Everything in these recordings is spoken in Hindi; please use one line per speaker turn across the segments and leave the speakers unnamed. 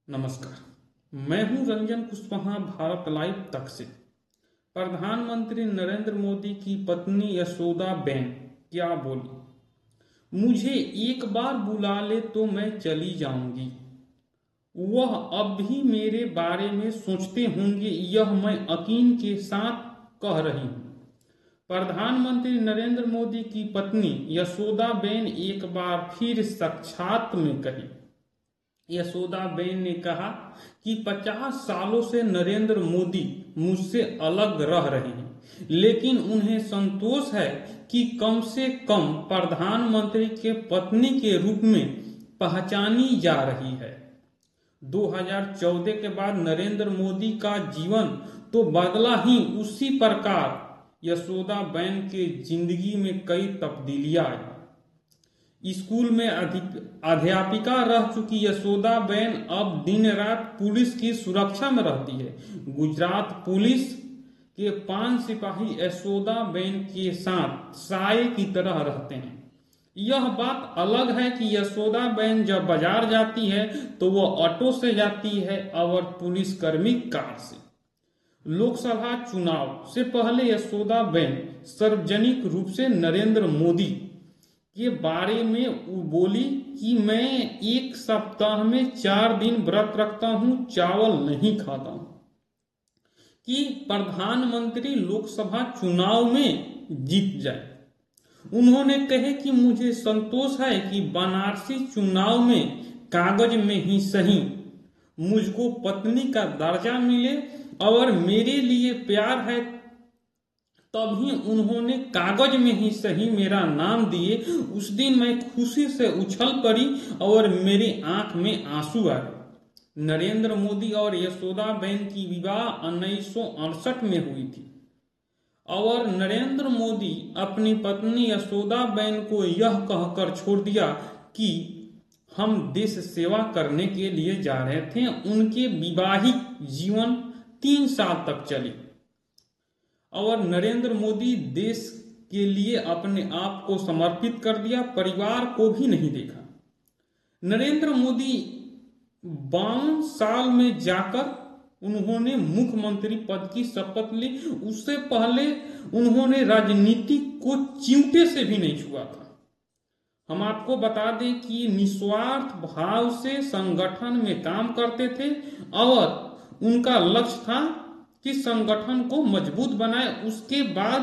नमस्कार, मैं हूं रंजन कुशवाहा, भारत लाइव तक से। प्रधानमंत्री नरेंद्र मोदी की पत्नी यशोदाबेन क्या बोली? मुझे एक बार बुला ले तो मैं चली जाऊंगी। वह अब भी मेरे बारे में सोचते होंगे, यह मैं यकीन के साथ कह रही हूं। प्रधानमंत्री नरेंद्र मोदी की पत्नी यशोदाबेन एक बार फिर साक्षात में कही। यशोदाबेन ने कहा कि 50 सालों से नरेंद्र मोदी मुझसे अलग रह रहे हैं, लेकिन उन्हें संतोष है कि कम से कम प्रधानमंत्री के पत्नी के रूप में पहचानी जा रही है। 2014 के बाद नरेंद्र मोदी का जीवन तो बदला ही, उसी प्रकार यशोदाबेन के जिंदगी में कई तब्दीलियां आई। स्कूल में अध्यापिका रह चुकी यशोदाबेन अब दिन रात पुलिस की सुरक्षा में रहती है। गुजरात पुलिस के 5 सिपाही यशोदाबेन के साथ साये की तरह रहते हैं। यह बात अलग है कि यशोदाबेन जब बाजार जाती है तो वह ऑटो से जाती है और पुलिसकर्मी कार से। लोकसभा चुनाव से पहले यशोदाबेन सार्वजनिक रूप से नरेंद्र मोदी के बारे में बोली कि मैं एक सप्ताह में 4 दिन व्रत रखता हूं, चावल नहीं खाता हूं, कि प्रधानमंत्री लोकसभा चुनाव में जीत जाए। उन्होंने कहे कि मुझे संतोष है कि बनारसी चुनाव में कागज में ही सही मुझको पत्नी का दर्जा मिले, और मेरे लिए प्यार है तभी उन्होंने कागज में ही सही मेरा नाम दिए। उस दिन मैं खुशी से उछल पड़ी और मेरी आंख में आंसू आ गए। नरेंद्र मोदी और यशोदाबेन की विवाह 1968 में हुई थी और नरेंद्र मोदी अपनी पत्नी यशोदाबेन को यह कहकर छोड़ दिया कि हम देश सेवा करने के लिए जा रहे थे। उनके वैवाहिक जीवन 3 साल तक चली और नरेंद्र मोदी देश के लिए अपने आप को समर्पित कर दिया, परिवार को भी नहीं देखा। नरेंद्र मोदी 52 साल में जाकर उन्होंने मुख्यमंत्री पद की शपथ ली। उससे पहले उन्होंने राजनीति को चिमटे से भी नहीं छुआ था। हम आपको बता दें कि निस्वार्थ भाव से संगठन में काम करते थे और उनका लक्ष्य था कि संगठन को मजबूत बनाए। उसके बाद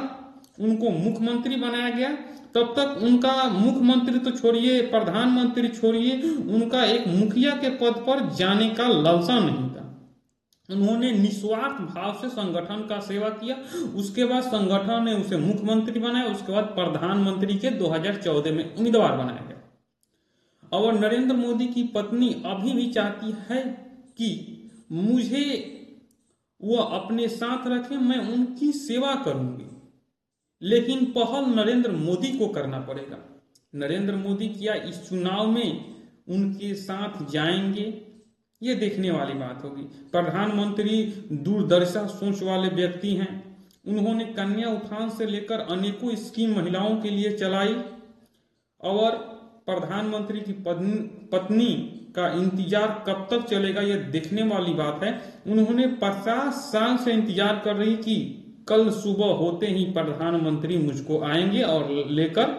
उनको मुख्यमंत्री बनाया गया। तब तक उनका मुख्यमंत्री तो छोड़िए, प्रधानमंत्री छोड़िए, उनका एक मुखिया के पद पर जाने का लालसा नहीं था। उन्होंने निस्वार्थ भाव से संगठन का सेवा किया। उसके बाद संगठन ने उसे मुख्यमंत्री बनाया। उसके बाद प्रधानमंत्री के 2014 में उम्मीदवार बनाया गया। और नरेंद्र मोदी की पत्नी अभी भी चाहती है कि मुझे वह अपने साथ रखें, मैं उनकी सेवा करूंगी, लेकिन पहल नरेंद्र मोदी को करना पड़ेगा। नरेंद्र मोदी क्या इस चुनाव में उनके साथ जाएंगे, ये देखने वाली बात होगी। प्रधानमंत्री दूरदर्शी सोच वाले व्यक्ति हैं। उन्होंने कन्या उत्थान से लेकर अनेकों स्कीम महिलाओं के लिए चलाई और प्रधानमंत्री की पत्नी का इंतजार कब तक चलेगा, यह देखने वाली बात है। उन्होंने 50 साल से इंतजार कर रही कि कल सुबह होते ही प्रधानमंत्री मुझको आएंगे और लेकर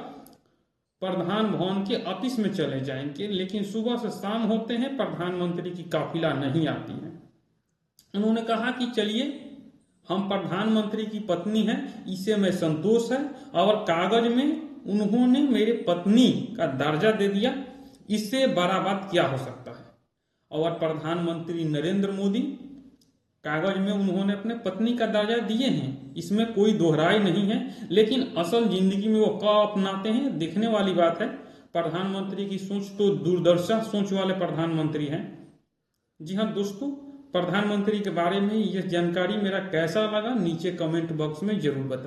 प्रधान भवन के ऑफिस में चले जाएंगे, लेकिन सुबह से शाम होते हैं प्रधानमंत्री की काफिला नहीं आती है। उन्होंने कहा कि चलिए, हम प्रधानमंत्री की पत्नी हैं, इसे मैं संतोष है, और कागज में उन्होंने मेरे पत्नी का दर्जा दे दिया। इससे बड़ा बात क्या हो सकता है। और प्रधानमंत्री नरेंद्र मोदी कागज में उन्होंने अपने पत्नी का दर्जा दिए हैं, इसमें कोई दोहराई नहीं है, लेकिन असल जिंदगी में वो क्या अपनाते हैं, देखने वाली बात है। प्रधानमंत्री की सोच तो दूरदर्शी सोच वाले प्रधानमंत्री हैं। जी हाँ दोस्तों, प्रधानमंत्री के बारे में यह जानकारी मेरा कैसा लगा नीचे कमेंट बॉक्स में जरूर बताइए।